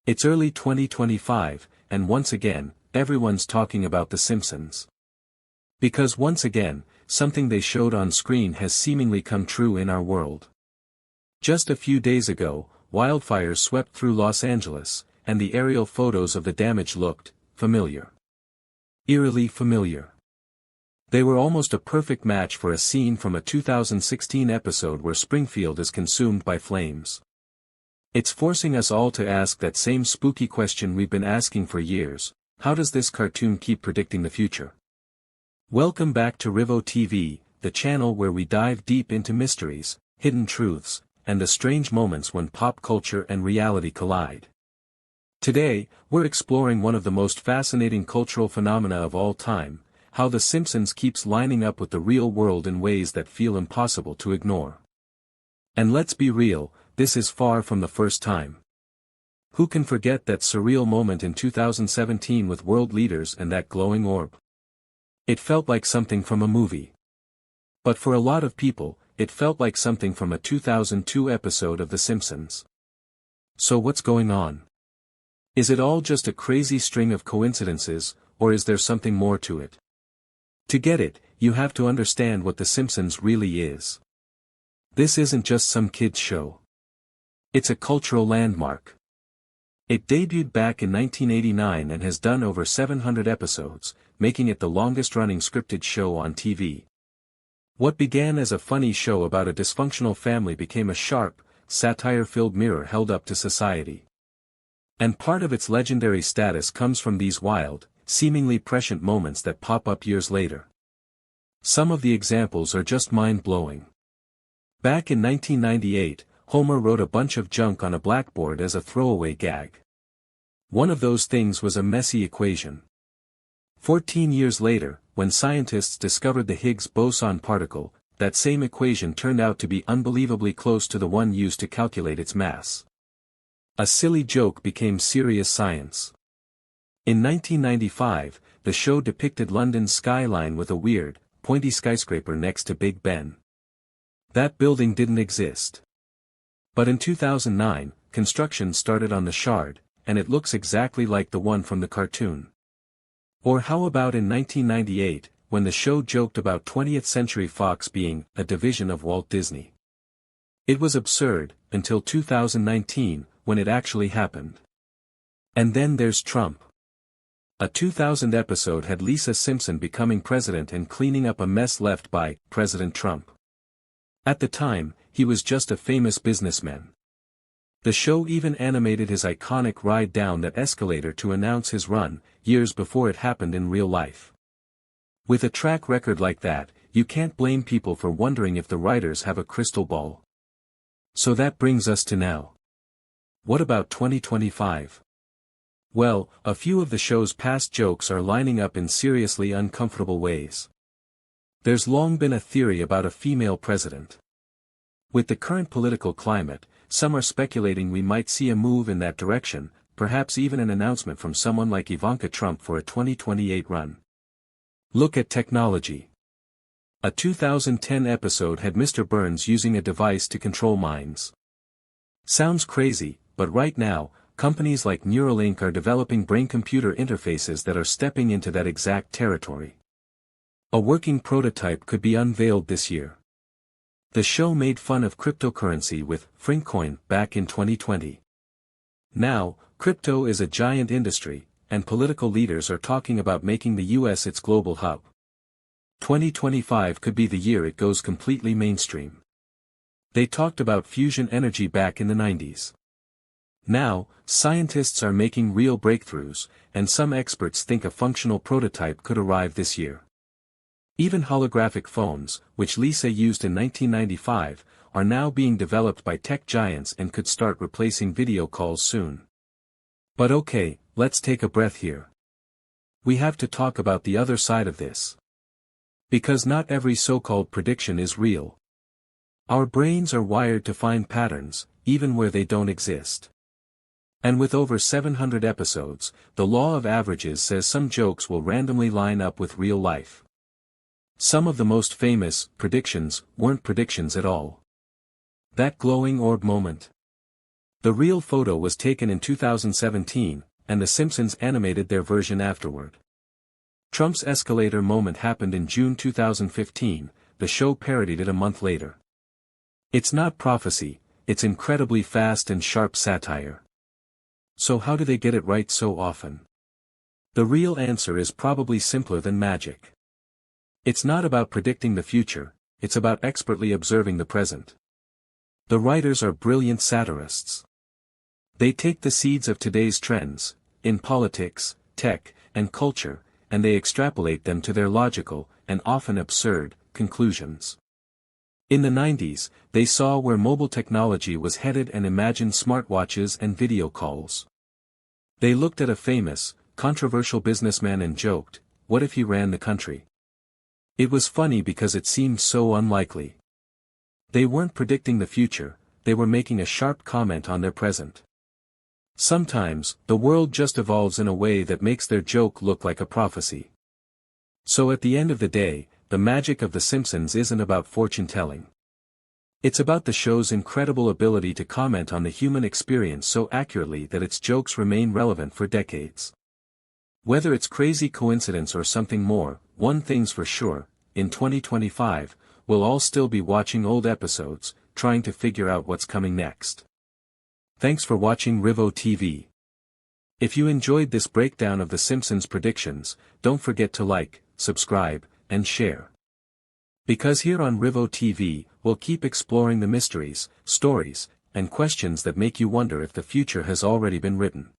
It's early 2025, and once again, everyone's talking about The Simpsons. Because once again, something they showed on screen has seemingly come true in our world. Just a few days ago, wildfires swept through Los Angeles, and the aerial photos of the damage looked familiar. Eerily familiar. They were almost a perfect match for a scene from a 2016 episode where Springfield is consumed by flames. It's forcing us all to ask that same spooky question we've been asking for years: how does this cartoon keep predicting the future? Welcome back to Rivo TV, the channel where we dive deep into mysteries, hidden truths, and the strange moments when pop culture and reality collide. Today, we're exploring one of the most fascinating cultural phenomena of all time: how The Simpsons keeps lining up with the real world in ways that feel impossible to ignore. And let's be real, this is far from the first time. Who can forget that surreal moment in 2017 with world leaders and that glowing orb? It felt like something from a movie. But for a lot of people, it felt like something from a 2002 episode of The Simpsons. So what's going on? Is it all just a crazy string of coincidences, or is there something more to it? To get it, you have to understand what The Simpsons really is. This isn't just some kid's show. It's a cultural landmark. It debuted back in 1989 and has done over 700 episodes, making it the longest-running scripted show on TV. What began as a funny show about a dysfunctional family became a sharp, satire-filled mirror held up to society. And part of its legendary status comes from these wild, seemingly prescient moments that pop up years later. Some of the examples are just mind-blowing. Back in 1998, Homer wrote a bunch of junk on a blackboard as a throwaway gag. One of those things was a messy equation. 14 years later, when scientists discovered the Higgs Boson particle, that same equation turned out to be unbelievably close to the one used to calculate its mass. A silly joke became serious science. In 1995, the show depicted London's skyline with a weird, pointy skyscraper next to Big Ben. That building didn't exist. But in 2009, construction started on the Shard, and it looks exactly like the one from the cartoon. Or how about in 1998, when the show joked about 20th Century Fox being a division of Walt Disney? It was absurd, until 2019, when it actually happened. And then there's Trump. A 2000 episode had Lisa Simpson becoming president and cleaning up a mess left by President Trump. At the time, he was just a famous businessman. The show even animated his iconic ride down that escalator to announce his run, years before it happened in real life. With a track record like that, you can't blame people for wondering if the writers have a crystal ball. So that brings us to now. What about 2025? Well, a few of the show's past jokes are lining up in seriously uncomfortable ways. There's long been a theory about a female president. With the current political climate, some are speculating we might see a move in that direction, perhaps even an announcement from someone like Ivanka Trump for a 2028 run. Look at technology. A 2010 episode had Mr. Burns using a device to control minds. Sounds crazy, but right now, companies like Neuralink are developing brain-computer interfaces that are stepping into that exact territory. A working prototype could be unveiled this year. The show made fun of cryptocurrency with Frinkcoin back in 2020. Now, crypto is a giant industry, and political leaders are talking about making the US its global hub. 2025 could be the year it goes completely mainstream. They talked about fusion energy back in the 90s. Now, scientists are making real breakthroughs, and some experts think a functional prototype could arrive this year. Even holographic phones, which Lisa used in 1995, are now being developed by tech giants and could start replacing video calls soon. But okay, let's take a breath here. We have to talk about the other side of this. Because not every so-called prediction is real. Our brains are wired to find patterns, even where they don't exist. And with over 700 episodes, the law of averages says some jokes will randomly line up with real life. Some of the most famous predictions weren't predictions at all. That glowing orb moment. The real photo was taken in 2017, and The Simpsons animated their version afterward. Trump's escalator moment happened in June 2015, the show parodied it a month later. It's not prophecy, it's incredibly fast and sharp satire. So how do they get it right so often? The real answer is probably simpler than magic. It's not about predicting the future, it's about expertly observing the present. The writers are brilliant satirists. They take the seeds of today's trends, in politics, tech, and culture, and they extrapolate them to their logical, and often absurd, conclusions. In the 90s, they saw where mobile technology was headed and imagined smartwatches and video calls. They looked at a famous, controversial businessman and joked, what if he ran the country? It was funny because it seemed so unlikely. They weren't predicting the future, they were making a sharp comment on their present. Sometimes, the world just evolves in a way that makes their joke look like a prophecy. So at the end of the day, the magic of The Simpsons isn't about fortune-telling. It's about the show's incredible ability to comment on the human experience so accurately that its jokes remain relevant for decades. Whether it's crazy coincidence or something more, one thing's for sure, in 2025, we'll all still be watching old episodes, trying to figure out what's coming next. Thanks for watching Rivo TV. If you enjoyed this breakdown of The Simpsons predictions, don't forget to like, subscribe, and share. Because here on Rivo TV, we'll keep exploring the mysteries, stories, and questions that make you wonder if the future has already been written.